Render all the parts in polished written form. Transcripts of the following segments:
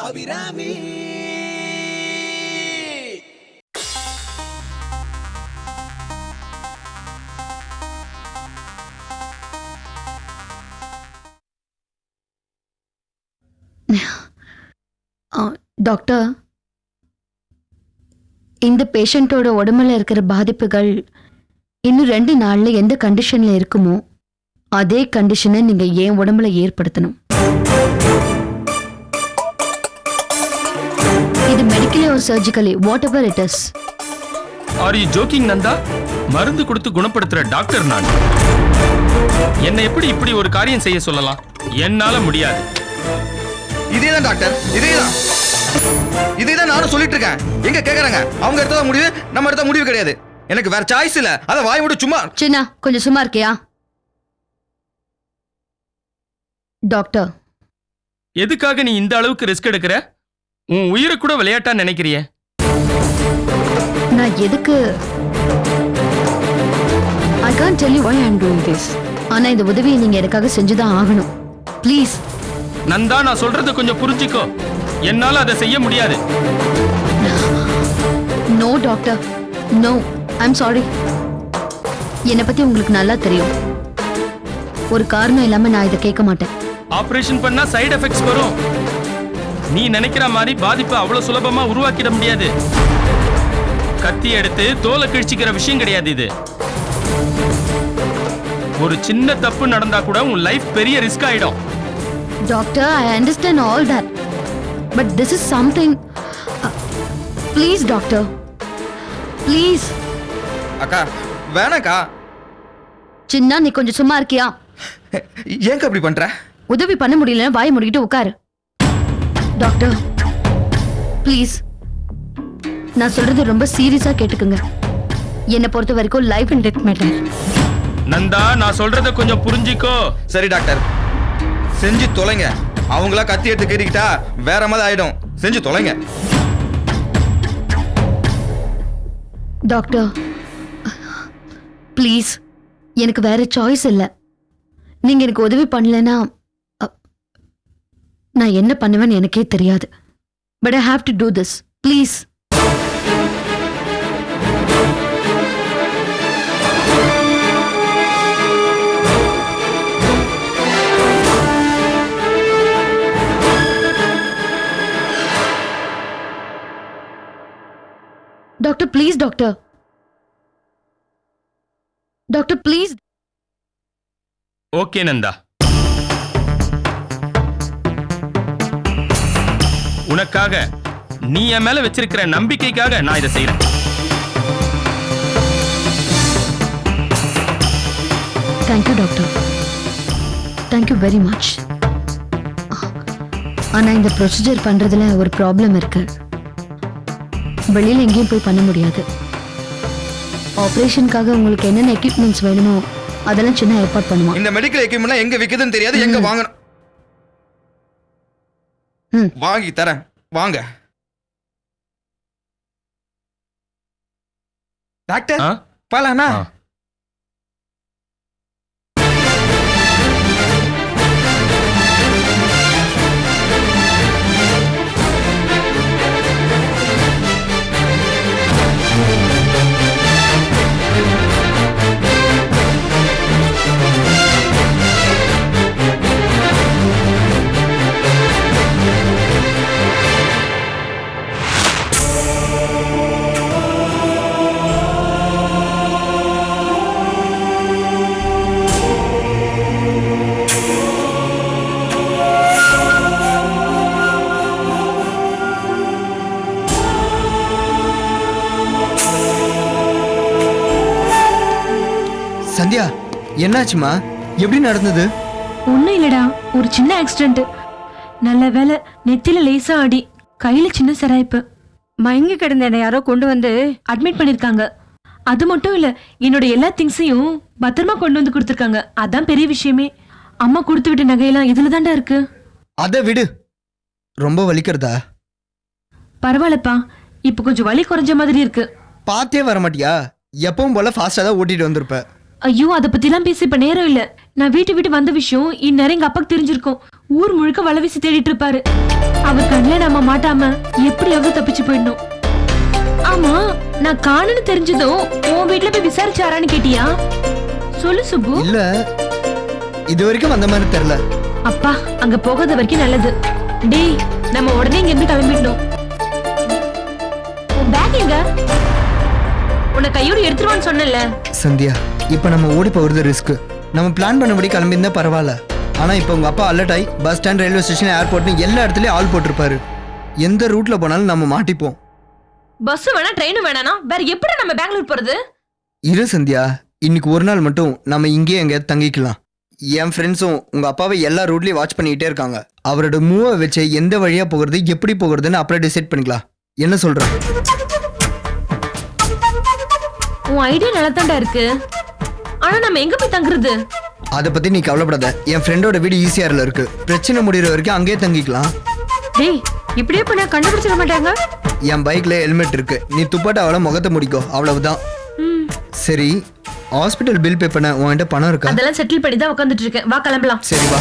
Abirami. Doctor, இந்த பேஷண்டோட உடம்புல இருக்கிற பாதிப்புகள் இன்னும் 2 நாள்ல எந்த கண்டிஷன்ல இருக்குமோ அதே கண்டிஷனை நீங்க ஏன் உடம்புல ஏற்படுத்தணும். இது மெடிக்கலி ஒரு surgically whatever it is. Are you joking Nanda? மருந்து கொடுத்து குணப்படுத்துற டாக்டர் நான். என்னை எப்படி இப்படி ஒரு காரியம் செய்ய சொல்லலாம்? என்னால முடியாது. இதேதான் டாக்டர், இதேதான் நானும் சொல்லிட்டு இருக்கேன். எங்க கேக்குறாங்க? அவங்க எடுத்தா முடிவு, நம்ம எடுத்தா முடிவு கிடையாது. எனக்கு வேற சாய்ஸ் இல்ல. அத வாய் விட்டு சும்மா. சின்ன கொஞ்சம் சும்மா இருக்கியா? டாக்டர், எதுக்காக நீ இந்த அளவுக்கு ரிஸ்க் எடுக்கிற? உன் உயிரை கூட விளையாட்டா நினைக்கிறிய? நான் எதுக்கு I can't tell you why I'm doing this. ஆனா இந்த உதவியை நீங்க எனக்காக செஞ்சுதான் ஆகணும். ப்ளீஸ். நந்தா, நான் சொல்றத கொஞ்சம் புரிஞ்சுக்கோ. என்னால அதை செய்ய முடியாது. No doctor, no, I'm sorry. என்னை பத்தி உங்களுக்கு நல்லா தெரியும். ஒரு காரணம் இல்லாம நான் இதை கேட்க மாட்டேன். ஆபரேஷன் பண்ணா சைடு எஃபெக்ட்ஸ் வரும். நீ நினைக்கிற மாதிரி பாதிப்பு அவ்வளவு சுலபமா உருவாக்கிட முடியாது. கத்தி எடுத்து தோலை கிழிச்சிக்கிற விஷயம் கிடையாது இது. ஒரு சின்ன தப்பு நடந்தா கூட உன் லைஃப் பெரிய ரிஸ்க் ஆயிடும். Doctor, I understand all that. But this is something. Please doctor, please. அக்கா வேணாக்கா. சின்ன நீ கொஞ்சம் சும்மா இருக்கியா? ஏங்க அப்படி பண்ற? உதவி பண்ண முடியலன்னா வாய் மூடிக்கிட்டு உட்காரு. டாக்டர் ப்ளீஸ், நான் சொல்றது ரொம்ப சீரியஸா கேட்டுக்குங்க. என்னை பொறுத்த வரைக்கும் life and death matter. Nanda, நான் சொல்றத கொஞ்சம் புரிஞ்சிக்கோ. சரி டாக்டர், செஞ்சு தொலைங்க. அவங்களா கத்தி எடுத்து கீறிக்கிட்டா வேற மாதிரி ஆயிடும். செஞ்சு தொலைங்க. டாக்டர் ப்ளீஸ், எனக்கு வேற சாய்ஸ் இல்லை. நீங்க எனக்கு உதவி பண்ணலன்னா நான் என்ன பண்ணுவேன்னு எனக்கே தெரியாது. But I have to do this. Please. Doctor please. Doctor, doctor please. Okay Nanda, உனக்காக, நீ என் மேல வச்சிருக்கிற நம்பிக்கைக்காக நான் இதை செய்யறேன். Thank you doctor, thank you very much. ஆனா இந்த ப்ரொசீஜர் பண்றதுல ஒரு ப்ராப்ளம் இருக்கு. வெளியில எங்கேயும் போய் பண்ண முடியாது. ஆபரேஷனுக்காக உங்களுக்கு என்னென்ன எக்யூப்மெண்ட்ஸ் வேணுமோ அதெல்லாம் சின்ன ஏற்பாடு பண்ணுவோம். இந்த மெடிக்கல் எக்யூப்மெண்ட் எங்க விக்குதுன்னு தெரியாது, எங்க வாங்கணும். வாங்கி தரேன், வாங்க. டாக்டர் பாலானா? சந்தியா, என்னாச்சுமா? எப்படி நடந்தது? ஒன்னும் இல்லடா, ஒரு சின்ன ஆக்சிடென்ட். நல்ல வேலை, நெத்தில லேசா அடி, கையில சின்ன சிராய்ப்பு. மயங்கி கிடந்த என்னை யாரோ கொண்டு வந்து அட்மிட் பண்ணிருக்காங்க. அது மட்டும் இல்ல, என்னோட எல்லா திங்ஸையும் பத்திரமா கொண்டு வந்து கொடுத்துருக்காங்க. அதான் பெரிய விஷயமே. அம்மா கொடுத்து விட்ட நகையெல்லாம் இதுல தாண்டா இருக்கு. அதை விடு. ரொம்ப வலிக்கிறதா? பரவாயில்லப்பா, இப்ப கொஞ்சம் வலி குறைஞ்ச மாதிரி இருக்கு. பார்த்தே வர மாட்டியா? எப்பவும் போல ஃபாஸ்டா தான் ஓட்டிட்டு வந்திருப்ப. ஐயோ, அதை பத்திலாம் பேசி இப்ப நேரம் இல்ல. நான் வீட்டு விட்டு வந்த விஷயம் இந்நேரம் எங்க அப்பாக்கு தெரிஞ்சிருக்கும். ஊர் முழுக்க வலை வீசி தேடிட்டு இருப்பாரு. அவர் கண்ணில் நம்ம மாட்டாம எப்படியாவது தப்பிச்சு போயிடணும். ஆமா, நான் காணுன்னு தெரிஞ்சதும் உன் வீட்டுல போய் விசாரிச்சாரான்னு கேட்டியா? சொல்லு சுப்பு. இல்ல, இது வரைக்கும் அந்த மாதிரி தெரியல. அப்பா, அங்க போகாத வரைக்கும் நல்லது. டேய், நம்ம உடனே இங்க இருந்து கிளம்பிடணும். உன் பேக் எங்க? உன்னை கையோடு எடுத்துருவான்னு சொன்னல. சந்தியா, இப்ப நம்ம ஓடி போகிறது ரிஸ்க். நம்ம பிளான் பண்ணபடி கிளம்பியிருந்தா பரவாயில்ல. ஆனா இப்ப உங்க அப்பா அலர்ட் ஆகி பஸ் ஸ்டாண்ட், ரயில்வே ஸ்டேஷன், ஏர்போர்ட்னு எல்லா இடத்துலயும் ஆள் போட்டிருப்பாரு. எந்த ரூட்ல போனாலும் நம்ம மாட்டிப்போம். பஸ் வேணா ட்ரெயின் வேணானா வேற எப்படி நம்ம பெங்களூர் போறது? இரு சந்தியா, இன்னைக்கு ஒரு நாள் மட்டும் நம்ம இங்கேயே எங்கேயாவது தங்கிக்கலாம். என் ஃப்ரெண்ட்ஸும் உங்க அப்பாவை எல்லா ரூட்லயும் வாட்ச் பண்ணிக்கிட்டே இருக்காங்க. அவரோட மூவை வச்சு எந்த வழியா போகிறது, எப்படி போகிறதுன்னு அப்புறம் டிசைட் பண்ணிக்கலாம். என்ன சொல்ற? உன் ஐடியா நல்லதாண்டா இருக்கு. ஆனா நம்ம எங்க போய் தங்குறது? அதை பத்தி நீ கவலைப்படாத. என் ஃப்ரெண்டோட வீடு ஈசிஆர்ல இருக்கு. பிரச்சனை முடிகிற வரைக்கும் அங்கேயே தங்கிக்கலாம். டேய், இப்படியே பண்ணா கண்டுபிடிச்சிட மாட்டாங்க. என் பைக்ல ஹெல்மெட் இருக்கு. நீ துப்பாட்டாவோட முகத்தை முடிக்கோ, அவ்வளவுதான். சரி, ஹாஸ்பிட்டல் பில் பே பண்ண உன்கிட்ட பணம் இருக்கா? அதெல்லாம் செட்டில் பண்ணி தான் உட்காந்துட்டு இருக்கேன். வா கிளம்பலாம். சரி வா.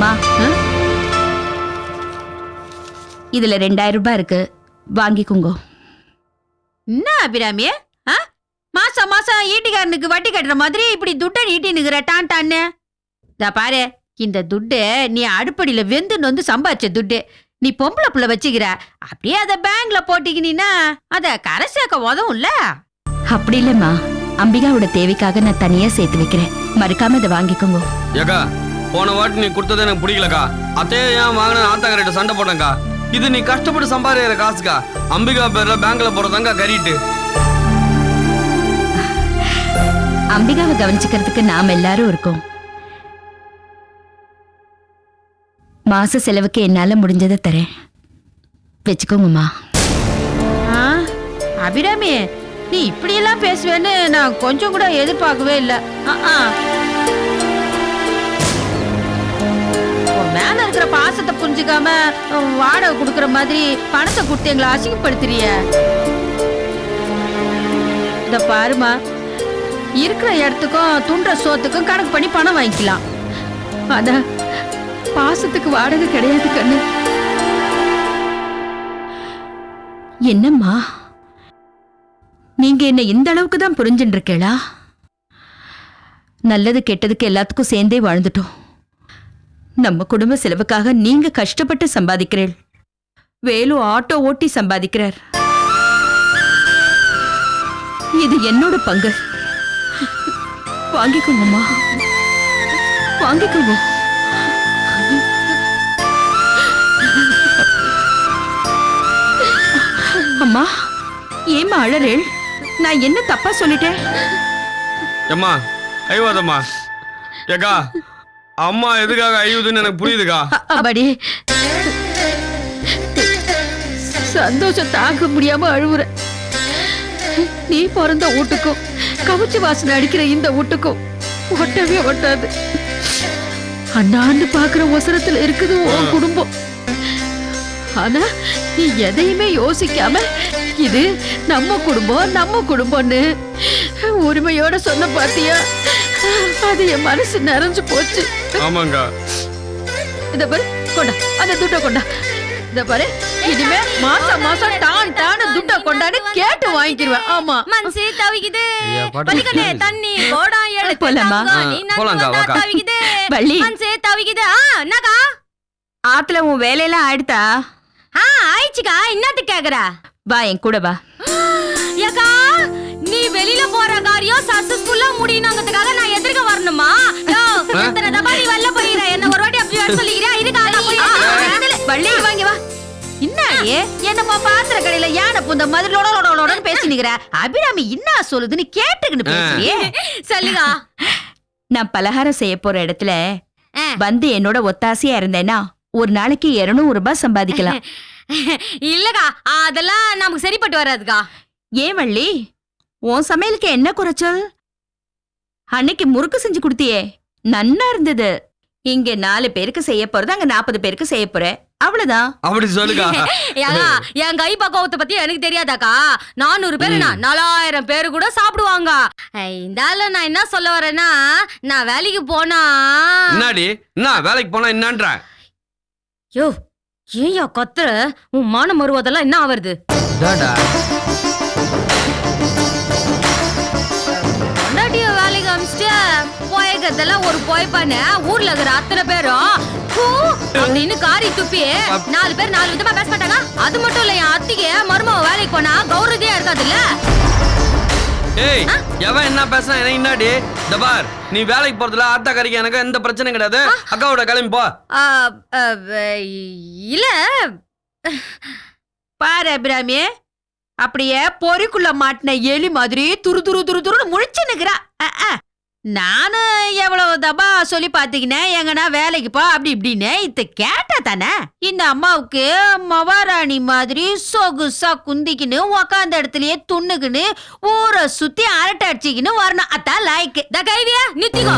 மா, இதுல 2000 ரூபாய் இருக்கு, வாங்கிக்கோங்க. என்ன அபிராமி, மாசம் மாசம் ஈட்டிக்காரனுக்கு வட்டி கட்டுற மாதிரி இப்படி துட்டை நீட்டி நிக்கிற டான் டான்னு. இதா பாரு, இந்த துட்டு நீ அடுப்படியில வெந்து நொந்து சம்பாதிச்ச துட்டு. நீ பொம்பளை புள்ள வச்சுக்கிற, அப்படியே அதை பேங்க்ல போட்டிக்கினா அத கரை சேர்க்க உதவும்ல. அப்படி இல்லம்மா, அம்பிகாவோட தேவைக்காக நான் தனியா சேர்த்து வைக்கிறேன். மறக்காம இதை வாங்கிக்கோங்க. ஏக்கா, போன வாட்டி நீ கொடுத்தது எனக்கு பிடிக்கலக்கா. அதே ஏன் வாங்கின ஆத்தாங்கரைட்ட சண்டை போட்டேங்க்கா. இது நீ கஷ்டப்பட்டு சம்பாதிக்கிற காசுக்கா. அம்பிகா பேர்ல பேங்க்ல போறதாங்க கறிட்டு. அம்பிகாவை கவனிச்சுக்கிறதுக்கு நாம எல்லாரும் இருக்கோம். மாச செலவுக்கு என்னால முடிஞ்சதை தரேன், வச்சுக்கோங்கம்மா. அபிராமி, நீ இப்படியெல்லாம் பேசுவேன்னு நான் கொஞ்சம் கூட எதிர்பார்க்கவே இல்லை. மேல இருக்கிற பாசத்தை புரிஞ்சுக்காம வாடகை கொடுக்கற மாதிரி பணத்தை கொடுத்து எங்களை அசிங்கப்படுத்துறிய. இத பாருமா, இருக்கிற இடத்துக்கும் துண்ட சோத்துக்கும் கணக்கு பண்ணி பணம் வாங்கிக்கலாம். அதான் பாசத்துக்கு வாடகை கிடையாது கண்ணு. என்னம்மா, நீங்க என்ன இந்த அளவுக்கு தான் புரிஞ்சுட்டு இருக்கேளா? நல்லது கெட்டதுக்கு எல்லாத்துக்கும் சேர்ந்தே வாழ்ந்துட்டோம். நம்ம குடும்ப செலவுக்காக நீங்க கஷ்டப்பட்டு சம்பாதிக்கிறீள், வேலு ஆட்டோ ஓட்டி சம்பாதிக்கிறார். இது என்னோட பங்கு. வாங்கிக்கோங்கம்மா, வாங்கிக்கோங்க. அம்மா, ஏம்மா அழறேள்? நான் என்ன தப்பா சொல்லிட்டேன்? ஏம்மா ஐயோதம்மா. ஏக்கா, அம்மா எதுக்காக ஐயுதுன்னு எனக்கு புரியுதுக்கா. அப்படி சந்தோஷம் தாங்க முடியாம அழுவுற. நீ பிறந்த வீட்டுக்கும் கவுச்சி வாசனை அடிக்கிற இந்த வீட்டுக்கும் ஒட்டவே ஒட்டாது. அண்ணாண்டு பாக்குற ஒசரத்துல இருக்குது உன் குடும்பம். ஆனா நீ எதையுமே யோசிக்காம இது நம்ம குடும்பம் நம்ம குடும்பம்னு உரிமையோட சொன்ன பாத்தியா? அது என் மனசு நிறைஞ்சு போச்சு. ஆமாங்க. இத பாரு, கொண்டா அந்த துட்டை கொண்டா. இத பாரு, இனிமே மாசம் மாசம் டான் டான் துட்டை கொண்டான்னு கேட்டு வாங்கிக்கிருவேன். ஆமா, மனசு தவிக்குது, ஐயா, பாட்டு பலிக்கனே தண்ணி கோடம் எடுத்து போலாமா? போலாங்க, வாக்கா. தவிக்குது, வள்ளி, மனசு தவிக்குது. என்னக்கா ஆத்துல உன் வேலையெல்லாம் ஆயிடுதா? ஆயிடுச்சுக்கா. என்னத்துக்கு கேக்குற? வா, என் கூட வா. ஏக்கா, நீ வெளியில போற காரியம் சக்சஸ்ஃபுல்லா முடியணுங்கிறதுக்காக நான் எதிர்க்க வரணுமா? எத்தனை தபா நீ வெளில போயிடுற, என்ன ஒரு வாட்டி அப்படி வர சொல்லிக்கிறா? வள்ளி வாங்கி வா. என்ன என்னப்பா பாத்திர கடையில யானை பூந்த மாதிரி லோட பேசி நிக்கிற? அபிராமி என்ன சொல்லுதுன்னு கேட்டுக்கிட்டு பேசுறியே. சொல்லுகா. நான் பலகாரம் செய்ய போற இடத்துல வந்து என்னோட ஒத்தாசையா இருந்தேன்னா ஒரு நாளைக்கு 200 ரூபாய் சம்பாதிக்கலாம். இல்லக்கா அதெல்லாம் நமக்கு சரிப்பட்டு வராதுக்கா. ஏன் வள்ளி, உன் சமையலுக்கு என்ன குறைச்சல்? அன்னைக்கு முறுக்கு செஞ்சு கொடுத்தியே, நன்னா இருந்தது. இங்க 4 பேருக்கு செய்ய போறது, அங்க 40 பேருக்கு செய்ய போறேன், அவ்வளவுதான். அப்படி சொல்லுக்கா. ஏங்க என் கை பக்குவத்தை பத்தி எனக்கு தெரியாதாக்கா? 400 பேரு 4000 பேரு கூட சாப்பிடுவாங்க. இந்தால நான் என்ன சொல்ல வரேன்னா, நான் வேலைக்கு போனா என்னடி என்ன வேலைக்கு போனா என்னன்ற? யோ ஏயா கத்துற? உன் மான மருவதெல்லாம் என்ன ஆவறது? பொண்டாட்டிய வேலைக்கு அமிச்சிட்டு போயக்கத்தெல்லாம் ஒரு போய்ப்பானு ஊர்ல இருக்கிற அத்தனை பேரும் அப்படின்னு காரி துப்பி 4 பேர் 4 விதமா பேச மாட்டாங்க. அது மட்டும் இல்ல, என் அத்திக்கு மருமக வேலைக்கு போனா கௌரவத்தையா இருக்காதுல்ல. ஏய் எவன் என்ன பேசுனா எனக்கு என்னடி? தபார், நீ வேலைக்கு போறதுல ஆத்தா கறிக்கு எனக்கு எந்த பிரச்சனையும் கிடையாது. அக்காவோட கிளம்பி போ. இல்ல பாரு அபிராமி, அப்படியே பொறிக்குள்ள மாட்டின எலி மாதிரி துரு துரு துரு துருன்னு முழிச்சு நிக்கிறா. நானு எவ்வளவு தபா சொல்லி பாத்தீங்கன்னா எங்கன்னா வேலைக்கு போ அப்படி இப்படின்னு இத கேட்டா தானே. இந்த அம்மாவுக்கு மகாராணி மாதிரி சொகுசா குந்திக்கின்னு உக்காந்த இடத்துலயே துண்ணுக்குன்னு ஊரை சுத்தி அரட்டை அடிச்சிக்கின்னு வரணும். அதான் லாய்க்கு. கைவியா நித்திகோ,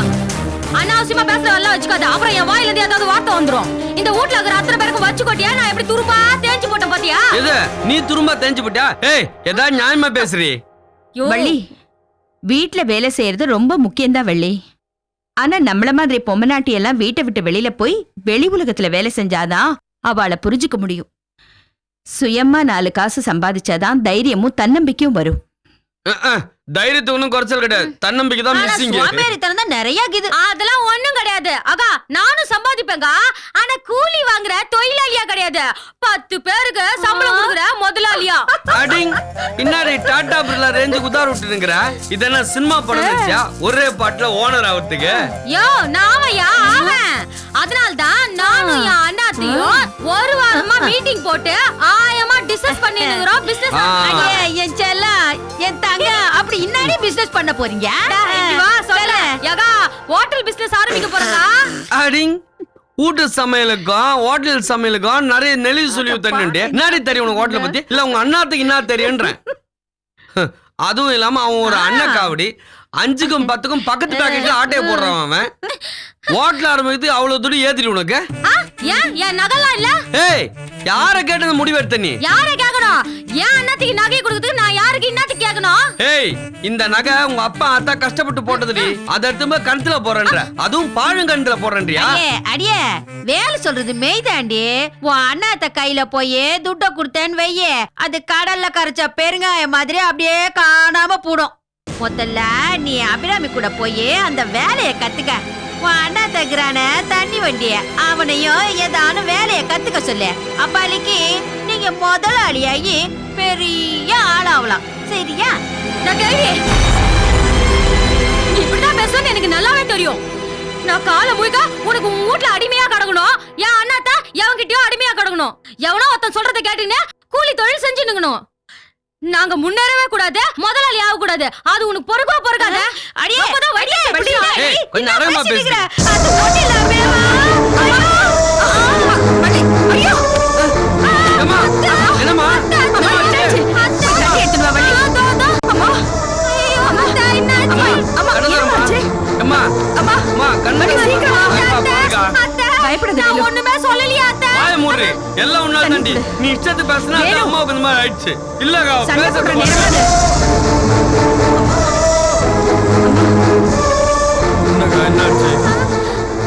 அனாவசியமா பேசுற எல்லாம் வச்சுக்காத. அப்புறம் என் வாயில இருந்து ஏதாவது வார்த்தை வந்துரும். இந்த வீட்ல இருக்கிற அத்தனை பேருக்கு வச்சு கொட்டியா நான் எப்படி துரும்பா தேஞ்சு போட்டேன் பாத்தியா? எது நீ துரும்பா தேஞ்சு போட்டியா? ஏய் ஏதாவது நியாயமா பேசுறீ? வள்ளி, வீட்ல வேலை செய்யறது ரொம்ப முக்கியம்தான் வள்ளி. ஆனா நம்மள மாதிரி பொம்மநாட்டி எல்லாம் வீட்டை விட்டு வெளியில போய் வெளி உலகத்துல வேலை செஞ்சாதான் அவளை புரிஞ்சுக்க முடியும். சுயமா 4 காசு சம்பாதிச்சாதான் தைரியமும் தன்னம்பிக்கையும் வரும். தைரியத்துக்கு ஒன்னும் குறைச்சல் கிடையாது, தன்னம்பிக்கை தான் மிஸ்ஸிங். சோம்பேறித்தனம் தான் நிறைய இருக்குது. அதெல்லாம் ஒண்ணும் கிடையாது அக்கா. நானும் சம்பாதிப்பேங்க, ஆனா கூலி வாங்குற தொழிலாளியா கிடையாது. 10 பேருக்கு சம்பளம் கொடுக்குற முதலாளியா. அடிங் இன்னாடி டாடா பிர்லா ரேஞ்சு குதார் விட்டுருங்கிற. இது என்ன சினிமா படம் வச்சியா ஒரே பாட்டுல ஓனர் ஆகிறதுக்கு? யோ நாமையா ஆவன். அதனால்தான் நானும் என் அண்ணாத்தையும் ஒரு வாரமா மீட்டிங் போட்டு ஆயமா டிஸ்கஸ் பண்ணிருக்கிறோம். பிசினஸ் என் செல்ல என் தங்க அப்படி இன்னாடி பிசினஸ் பண்ண போறீங்க? ஹோட்டல் பிசினஸ் ஆரம்பிக்க போறா. அடிங் வீட்டு சமையலுக்கும் ஹோட்டல் சமையலுக்கும் நிறைய நெளிவு சொல்லி தண்ணுண்டு. என்னடி தெரியும் உனக்கு ஹோட்டலை பத்தி? இல்ல உங்க அண்ணாத்துக்கு என்ன தெரியுன்றேன். அதுவும் இல்லாம அவன் ஒரு அண்ணன் காவடி. 5க்கும் 10க்கும் பக்கத்து பாக்கெட்ல ஆட்டைய போடுறான் அவன். ஹோட்டல் ஆரம்பிக்கிறது அவ்வளவு துடி ஏத்திட்டு உனக்கு? ஏன் நகலாம் இல்ல? ஏய் யார கேட்டது முடிவெடுத்த நீ? யார கேக்கணும்? ஏன் அண்ணாத்துக்கு நகை கொடுக்கிறதுக்கு நான் யாருக்கு இன்னத்துக்கு கேக்கணும்? ஏய் இந்த நகை உங்க அப்பா அத்தா கஷ்டப்பட்டு போட்டதுடி. அத எடுத்து போய் கணத்துல போறேன்ற, அதுவும் பாழுங்கணத்துல போறேன்றியா? அடியே வேலை சொல்றது மெய்தாண்டி. உன் அண்ணாத்த கையில போய் துட்ட கொடுத்தேன்னு வையே, அது கடல்ல கரைச்ச பெருங்காயம் மாதிரி அப்படியே காணாம போடும். முதல்ல நீ அபிராமி கூட போய் அந்த வேலையை கத்துக்க. உன் அண்ணா தகுறான தண்ணி வண்டிய அவனையும் ஏதான வேலையை கத்துக்க சொல்லு. அப்பாலிக்கு நீங்க முதலாளியாகி பெரிய ஆளாவலாம். சரியா? நீ இப்படிதான் பேசுன்னு எனக்கு நல்லாவே தெரியும். நான் காலை முழுக்க உனக்கு உன் வீட்டுல அடிமையா கிடக்கணும். என் அண்ணாத்தா எவன்கிட்டயோ அடிமையா கிடக்கணும். எவனோ ஒருத்தன் சொல்றதை கேட்டீங்கன்னா கூலி தொழில் செஞ்சுனுங்கணும். நாங்க முன்னேறவே கூடாது, முதலாளி ஆக கூடாது. அது உனக்கு பொறுக்காத. அடியே அப்பதான் வடியே கொஞ்சம் அடங்கமா பேசு. அது ஓட்டில பேவா. ஐயோ அம்மா என்னம்மா? ஒண்ணுமே சொல்லலையா? எல்லாம் உன்னால தாண்டி. நீ இஷ்டத்து பேசினா அம்மாவுக்கு இந்த மாதிரி ஆயிடுச்சு. இல்லக்கா என்னாச்சு?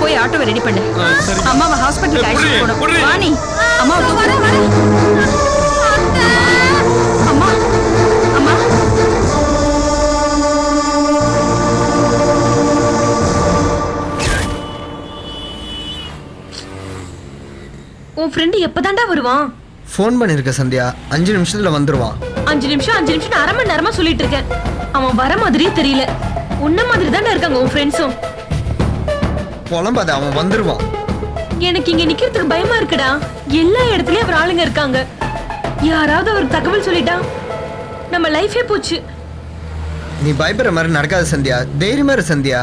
போய் ஆட்டோவை ரெடி பண்ணு. அம்மாவை ஹாஸ்பிட்டலுக்கு அழைச்சிட்டு போகணும். வாணி அம்மா அம்மா அம்மா உன் ஃப்ரெண்டு எப்பதான்டா வருவான்? ஃபோன் பண்ணிருக்க சந்தியா, 5 நிமிஷத்துல வந்துருவான். 5 நிமிஷம் 5 நிமிஷம் அரை மணி நேரமா சொல்லிட்டு இருக்கேன். அவன் வர மாதிரியே தெரியல. உன்ன மாதிரி தானே இருக்காங்க உன் ஃப்ரெண்ட்ஸும். புலம்பாத, அவன் வந்துருவான். எனக்கு இங்க நிக்கிறதுக்கு பயமா இருக்குடா. எல்லா இடத்துலயும் அவர் ஆளுங்க இருக்காங்க. யாராவது அவருக்கு தகவல் சொல்லிட்டா நம்ம லைஃபே போச்சு. நீ பயப்படுற மாதிரி நடக்காத சந்தியா, தைரியமா இரு சந்தியா.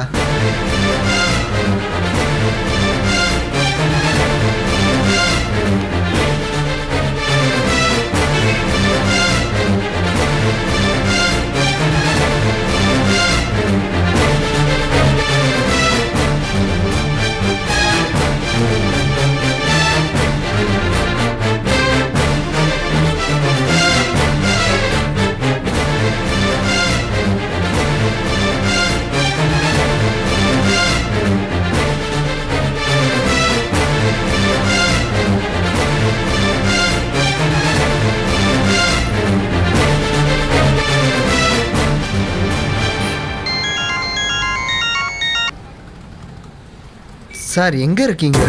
சார் எங்க இருக்கீங்க?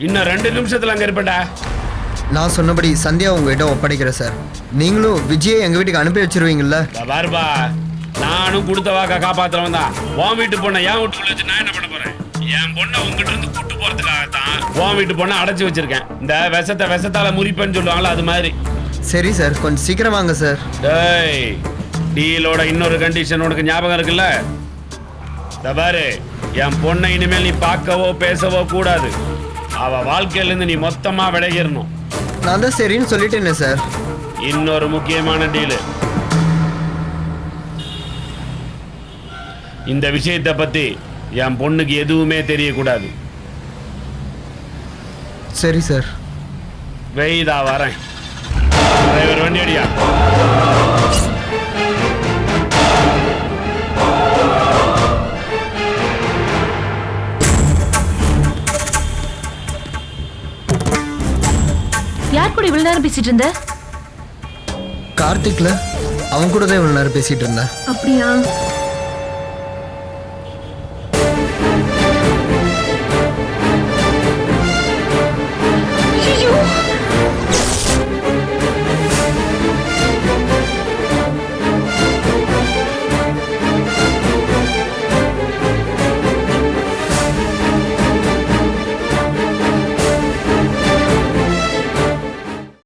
இன்னும் 2 நிமிஷத்துல அங்க இருப்பேன்டா. நான் சொன்னபடி சந்தியா உங்ககிட்ட ஒப்படைக்கிறேன் சார். நீங்களும் விஜயை எங்க வீட்டுக்கு அனுப்பி வச்சிருவீங்கல்ல? பாருப்பா, நானும் கொடுத்த வாக்க காப்பாத்துறவன் தான். உன் வீட்டு பொண்ணை என் வீட்டுக்குள்ள வச்சு நான் என்ன பண்ண போறேன்? என் பொண்ணை உங்ககிட்ட இருந்து கூட்டு போறதுக்காகத்தான் உன் வீட்டு பொண்ணை அடைச்சு வச்சிருக்கேன். இந்த விஷத்தால முறிப்பேன்னு சொல்லுவாங்களா, அது மாதிரி. சரி சார், கொஞ்சம் சீக்கிரம் வாங்க சார். டேய், டீலோட இன்னொரு கண்டிஷன் உனக்கு ஞாபகம் இருக்குல்ல? பாரு, என் பொண்ணை இனிமேல் நீ பார்க்கவோ பேசவோ கூடாது. அவ வாழ்க்கையிலேருந்து நீ மொத்தமா விலகிடணும். நான் தான் சரின்னு சொல்லிட்டேனே சார். இன்னொரு முக்கியமான டீலு. இந்த விஷயத்தை பத்தி என் பொண்ணுக்கு எதுவுமே தெரியக்கூடாது. சரி சார். வெய்தா வரேன். டிரைவர் வண்டி அடியா. யார் கூட இவ்வளவு நேரம் பேசிட்டு இருந்த? கார்த்திக்ல அவன் கூட தான் இவ்வளவு நேரம் பேசிட்டு இருந்தேன். அப்படியா?